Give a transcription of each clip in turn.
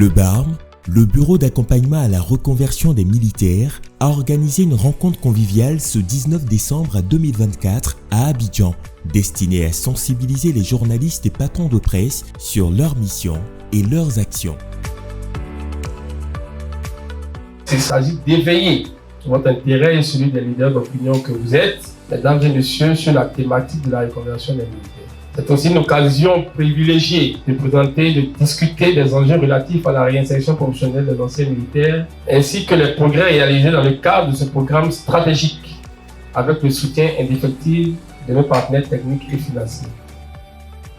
Le BARM, le Bureau d'accompagnement à la reconversion des militaires, a organisé une rencontre conviviale ce 19 décembre 2024 à Abidjan, destinée à sensibiliser les journalistes et patrons de presse sur leurs missions et leurs actions. Il s'agit d'éveiller votre intérêt et celui des leaders d'opinion que vous êtes, mesdames et messieurs, sur la thématique de la reconversion des militaires. C'est aussi une occasion privilégiée de présenter, de discuter des enjeux relatifs à la réinsertion professionnelle des anciens militaires, ainsi que les progrès réalisés dans le cadre de ce programme stratégique, avec le soutien indéfectible de nos partenaires techniques et financiers.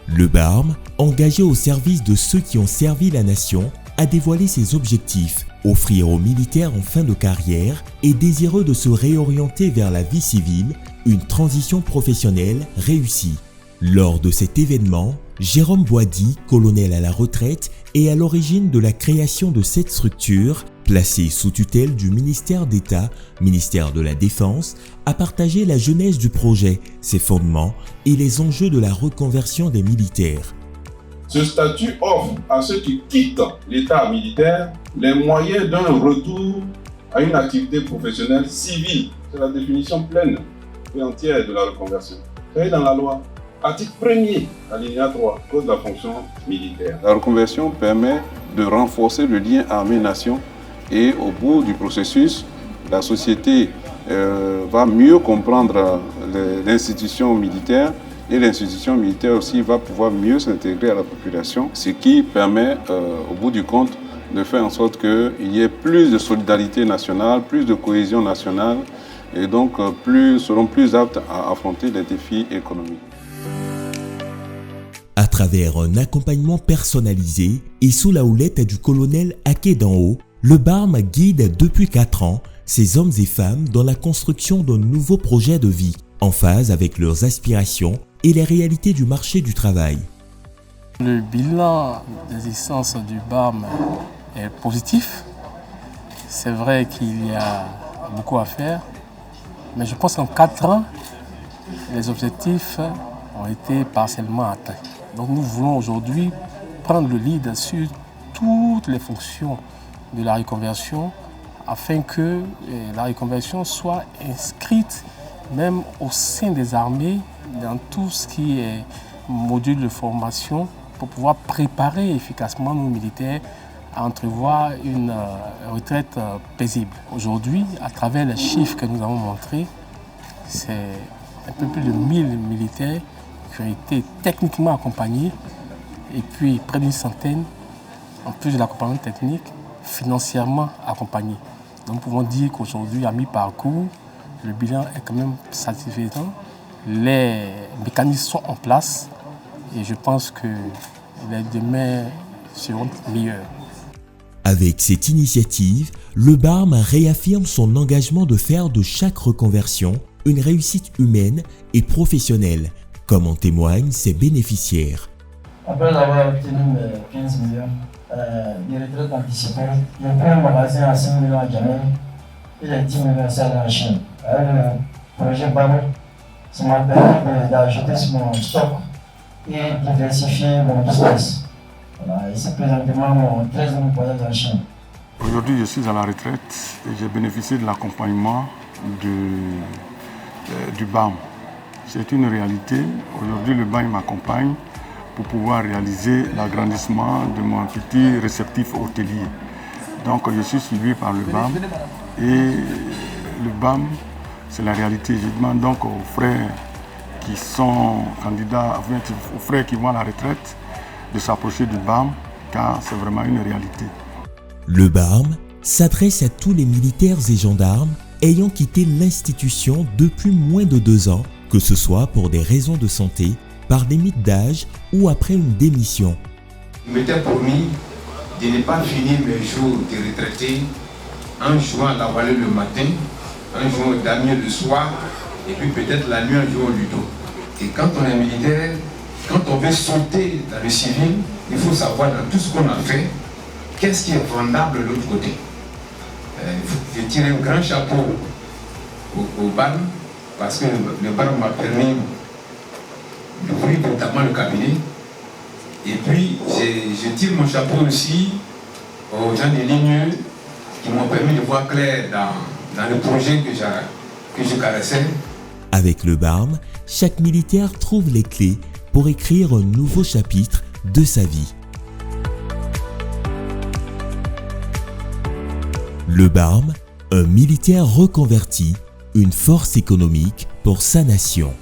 Le BARM, engagé au service de ceux qui ont servi la nation, a dévoilé ses objectifs, offrir aux militaires en fin de carrière et désireux de se réorienter vers la vie civile, une transition professionnelle réussie. Lors de cet événement, Jérôme Boady, colonel à la retraite, est à l'origine de la création de cette structure, placée sous tutelle du ministère d'État, ministère de la Défense, a partagé la genèse du projet, ses fondements et les enjeux de la reconversion des militaires. Ce statut offre à ceux qui quittent l'état militaire les moyens d'un retour à une activité professionnelle civile. C'est la définition pleine et entière de la reconversion. C'est dans la loi. Article 1er, alinéa 3, Code de la fonction militaire. La reconversion permet de renforcer le lien armée-nation et au bout du processus, la société va mieux comprendre l'institution militaire et l'institution militaire aussi va pouvoir mieux s'intégrer à la population, ce qui permet au bout du compte de faire en sorte qu'il y ait plus de solidarité nationale, plus de cohésion nationale et donc seront plus aptes à affronter les défis économiques. À travers un accompagnement personnalisé et sous la houlette du colonel Akedao, le BARM guide depuis 4 ans ces hommes et femmes dans la construction d'un nouveau projet de vie, en phase avec leurs aspirations et les réalités du marché du travail. Le bilan d'existence du BARM est positif. C'est vrai qu'il y a beaucoup à faire, mais je pense qu'en 4 ans, les objectifs ont été partiellement atteints. Donc nous voulons aujourd'hui prendre le lead sur toutes les fonctions de la reconversion afin que la reconversion soit inscrite même au sein des armées dans tout ce qui est module de formation pour pouvoir préparer efficacement nos militaires à entrevoir une retraite paisible. Aujourd'hui, à travers les chiffres que nous avons montrés, c'est un peu plus de 1000 militaires qui ont été techniquement accompagnés et puis près d'une centaine, en plus de l'accompagnement technique, financièrement accompagnés. Donc nous pouvons dire qu'aujourd'hui, à mi-parcours, le bilan est quand même satisfaisant. Les mécanismes sont en place et je pense que les demain seront meilleurs. Avec cette initiative, le BARM réaffirme son engagement de faire de chaque reconversion une réussite humaine et professionnelle, comme en témoignent ses bénéficiaires. Après avoir obtenu mes 15 millions de retraite anticipée, j'ai pris un magasin à 5 millions à Djamel et les 10 millions à la Chine. Avec le projet BARM, ça m'a permis d'ajouter sur mon stock et diversifier mon business. Voilà, et c'est présentement mon 13e voyage en Chine. Aujourd'hui, je suis à la retraite et j'ai bénéficié de l'accompagnement du BARM. C'est une réalité. Aujourd'hui, le BARM m'accompagne pour pouvoir réaliser l'agrandissement de mon petit réceptif hôtelier. Donc, je suis suivi par le BARM et le BARM, c'est la réalité. Je demande donc aux frères qui sont candidats, aux frères qui vont à la retraite, de s'approcher du BARM, car c'est vraiment une réalité. Le BARM s'adresse à tous les militaires et gendarmes ayant quitté l'institution depuis moins de 2 ans, que ce soit pour des raisons de santé, par limite d'âge ou après une démission. Je m'étais promis de ne pas finir mes jours de retraité en jouant à la vallée le matin, en jouant au damier le soir, et puis peut-être la nuit en jouant au ludo. Et quand on est militaire, quand on veut sauter dans le civil, il faut savoir dans tout ce qu'on a fait, qu'est-ce qui est vendable de l'autre côté. Je tire un grand chapeau au BARM, parce que le BARM m'a permis d'ouvrir notamment le cabinet. Et puis, je tire mon chapeau aussi aux gens des lignes qui m'ont permis de voir clair dans le projet que je caressais. Avec le BARM, chaque militaire trouve les clés pour écrire un nouveau chapitre de sa vie. Le BARM, un militaire reconverti, une force économique pour sa nation.